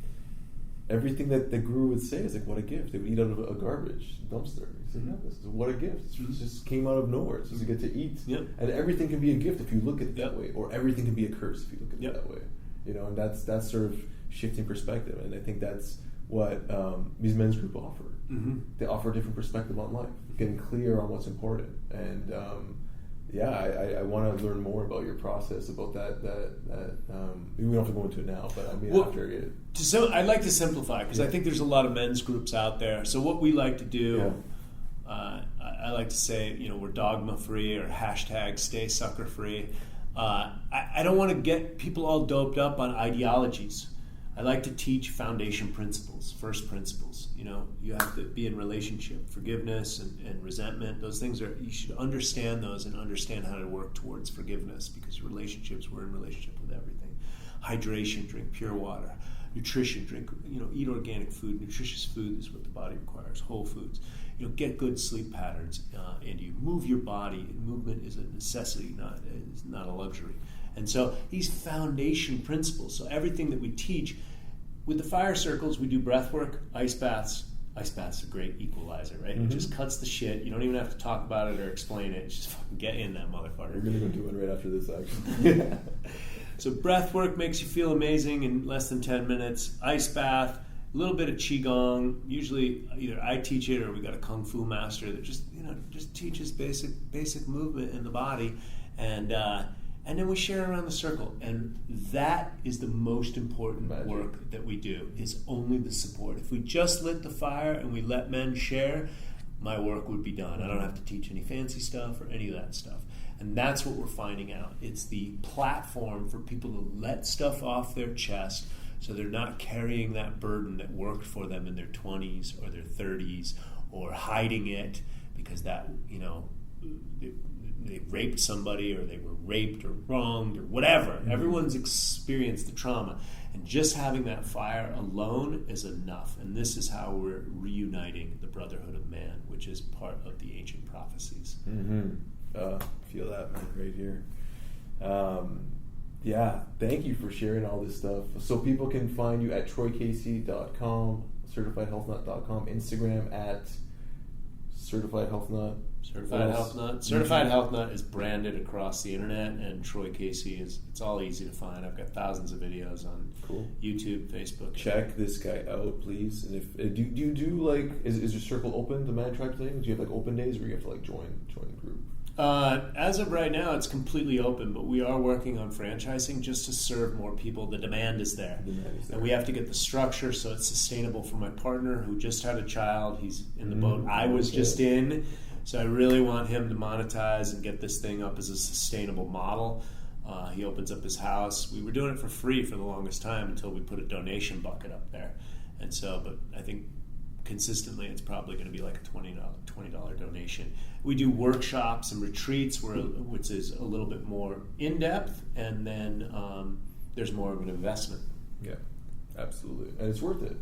everything that the guru would say is like, what a gift. They would eat out of a garbage dumpster. He said, this is what a gift. It just came out of nowhere. It's just you get to eat. Yep. And everything can be a gift if you look at it that way, or everything can be a curse if you look at it that way. And that's sort of shifting perspective. And I think that's what these men's group offer. They offer a different perspective on life, getting clear on what's important. And I want to learn more about your process, about that maybe we don't have to go into it now, but after it. So I'd like to simplify, because I think there's a lot of men's groups out there. So what we like to do, I like to say, we're dogma free, or hashtag stay sucker free. I don't want to get people all doped up on ideologies. I like to teach foundation principles, first principles. You have to be in relationship, forgiveness and resentment. Those things you should understand those and understand how to work towards forgiveness, because relationships, we're in relationship with everything. Hydration, drink pure water. Nutrition, drink, eat organic food. Nutritious food is what the body requires, whole foods. Get good sleep patterns, and you move your body. Movement is a necessity, not a luxury. And so these foundation principles, so everything that we teach, with the fire circles, we do breath work, ice baths. Ice baths are a great equalizer, right? It just cuts the shit. You don't even have to talk about it or explain it. Just fucking get in that motherfucker. We're going to go do one right after this, actually. So breath work makes you feel amazing in less than 10 minutes. Ice bath, a little bit of qigong. Usually either I teach it or we got a kung fu master that just teaches basic movement in the body, and then we share around the circle. And that is the most important work that we do, is only the support. If we just lit the fire and we let men share, my work would be done. I don't have to teach any fancy stuff or any of that stuff. And that's what we're finding out. It's the platform for people to let stuff off their chest, so they're not carrying that burden that worked for them in their 20s or their 30s, or hiding it because that, they raped somebody, or they were raped or wronged or whatever. Mm-hmm. Everyone's experienced the trauma. And just having that fire alone is enough. And this is how we're reuniting the brotherhood of man, which is part of the ancient prophecies. Mm-hmm. Feel that, man, right here. Yeah, thank you for sharing all this stuff. So people can find you at troycasey.com, certifiedhealthnut.com, Instagram at certifiedhealthnut. Certified Health Nut. Certified Health Nut is branded across the internet, and Troy Casey it's all easy to find. I've got thousands of videos on YouTube, Facebook. Check this guy out, please. And if do you do like is your circle open, the Man Tribe thing? Do you have like open days where you have to like join the group? As of right now, it's completely open, but we are working on franchising just to serve more people. The demand is there. And we have to get the structure so it's sustainable for my partner who just had a child. He's in the boat I was just in. So I really want him to monetize and get this thing up as a sustainable model. He opens up his house. We were doing it for free for the longest time until we put a donation bucket up there. And so, but I think consistently it's probably going to be like a $20 donation. We do workshops and retreats which is a little bit more in-depth, and then there's more of an investment. Yeah, absolutely. And it's worth it.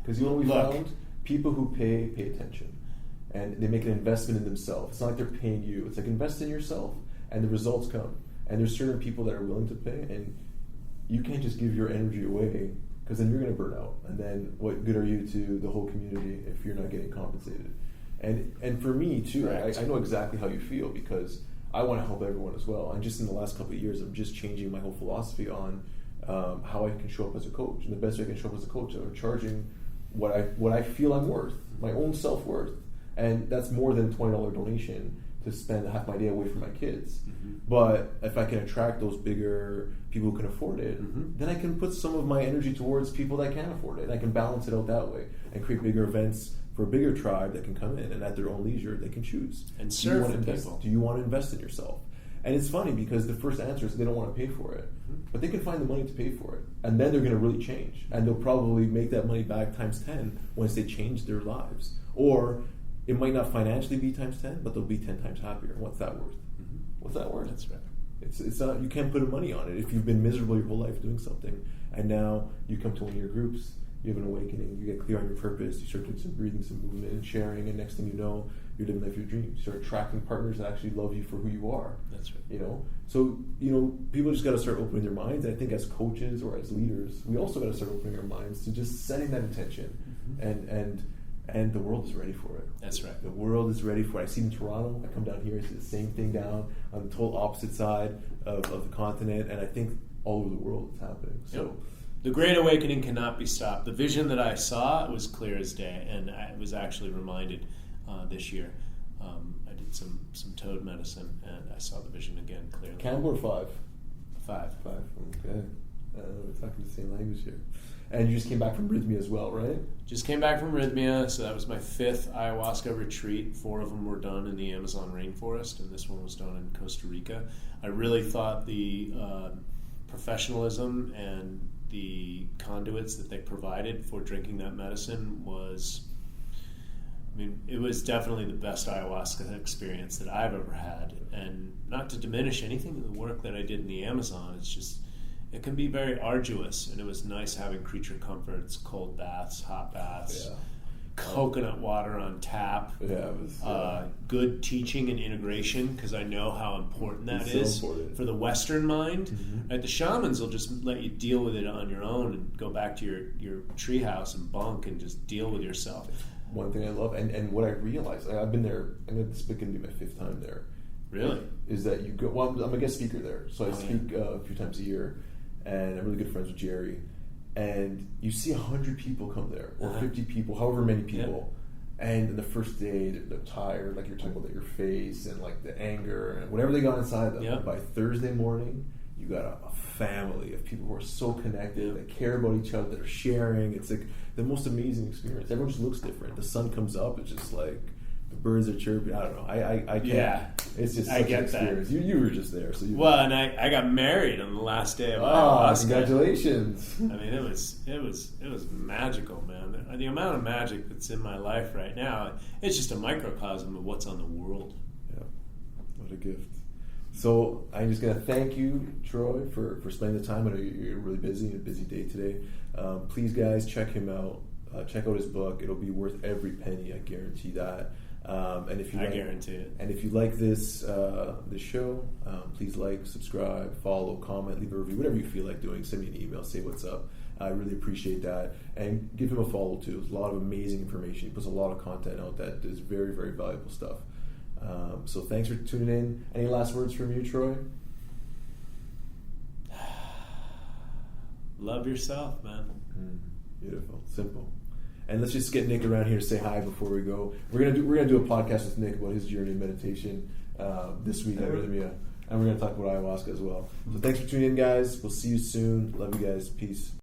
Because you know what we found? People who pay attention. And they make an investment in themselves. It's not like they're paying you. It's like invest in yourself, and the results come. And there's certain people that are willing to pay, and you can't just give your energy away, because then you're going to burn out. And then what good are you to the whole community if you're not getting compensated? And for me too, I know exactly how you feel, because I want to help everyone as well. And just in the last couple of years, I'm just changing my whole philosophy on how I can show up as a coach. And the best way I can show up as a coach, I'm charging what I feel I'm worth, my own self-worth. And that's more than a $20 donation to spend half my day away from my kids. Mm-hmm. But if I can attract those bigger people who can afford it, then I can put some of my energy towards people that can't afford it. I can balance it out that way and create bigger events for a bigger tribe that can come in, and at their own leisure they can choose. And serve people. Do you want to invest in yourself? And it's funny because the first answer is they don't want to pay for it. But they can find the money to pay for it. And then they're going to really change. And they'll probably make that money back times 10 once they change their lives. Or it might not financially be times 10, but they'll be 10 times happier. What's that worth? What's that worth? That's right. It's not, you can't put money on it. If you've been miserable your whole life doing something, and now you come to one of your groups, you have an awakening, you get clear on your purpose, you start doing some breathing, some movement, and sharing, and next thing you know, you're living life of your dreams. You start attracting partners that actually love you for who you are. That's right. You know, so people just got to start opening their minds. And I think as coaches or as leaders, we also got to start opening our minds to just setting that intention, and the world is ready for it. That's right. The world is ready for it. I see in Toronto, I come down here, I see the same thing down on the total opposite side of the continent, and I think all over the world it's happening. So. Yep. The Great Awakening cannot be stopped. The vision that I saw was clear as day, and I was actually reminded this year. I did some toad medicine, and I saw the vision again clearly. Campbell or 5? 5. Okay. We're talking the same language here. And you just came back from Rhythmia as well, right? Just came back from Rhythmia, so that was my 5th ayahuasca retreat. 4 of them were done in the Amazon rainforest, and this one was done in Costa Rica. I really thought the professionalism and the conduits that they provided for drinking that medicine it was definitely the best ayahuasca experience that I've ever had. And not to diminish anything of the work that I did in the Amazon, it's just, it can be very arduous, and it was nice having creature comforts, cold baths, hot baths, coconut water on tap, good teaching and integration, because I know how important that is for the Western mind. Right? The shamans will just let you deal with it on your own and go back to your treehouse and bunk and just deal with yourself. One thing I love, and what I realized, I've been there, and this is going to be my 5th time there. Really? Is that you go, well, I'm a guest speaker there, so I speak a few times a year, and I'm really good friends with Jerry. And you see 100 people come there, or 50 people, however many people. And in the first day, they're tired, like you're talking about your face and like the anger and whatever they got inside them. By Thursday morning, you got a family of people who are so connected, that care about each other, that are sharing. It's like the most amazing experience. Everyone just looks different. The sun comes up, it's just like the birds are chirping. I don't know. I can't. Yeah. It's just such an experience. You were just there. So and I got married on the last day of ayahuasca. Congratulations. I mean, it was magical, man. The amount of magic that's in my life right now, it's just a microcosm of what's on the world. Yeah. What a gift. So I'm just going to thank you, Troy, for spending the time. I know you're really busy, a busy day today. Please, guys, check him out. Check out his book. It'll be worth every penny. I guarantee that. And if you guarantee it. And if you like this show, please like, subscribe, follow, comment, leave a review, whatever you feel like doing. Send me an email, say what's up. I really appreciate that. And give him a follow too. There's a lot of amazing information. He puts a lot of content out that is very, very valuable stuff. So thanks for tuning in. Any last words from you, Troy? Love yourself, man. Beautiful, simple. And let's just get Nick around here to say hi before we go. We're gonna do a podcast with Nick about his journey in meditation this week at Rhythmia, and we're gonna talk about ayahuasca as well. So thanks for tuning in, guys. We'll see you soon. Love you guys. Peace.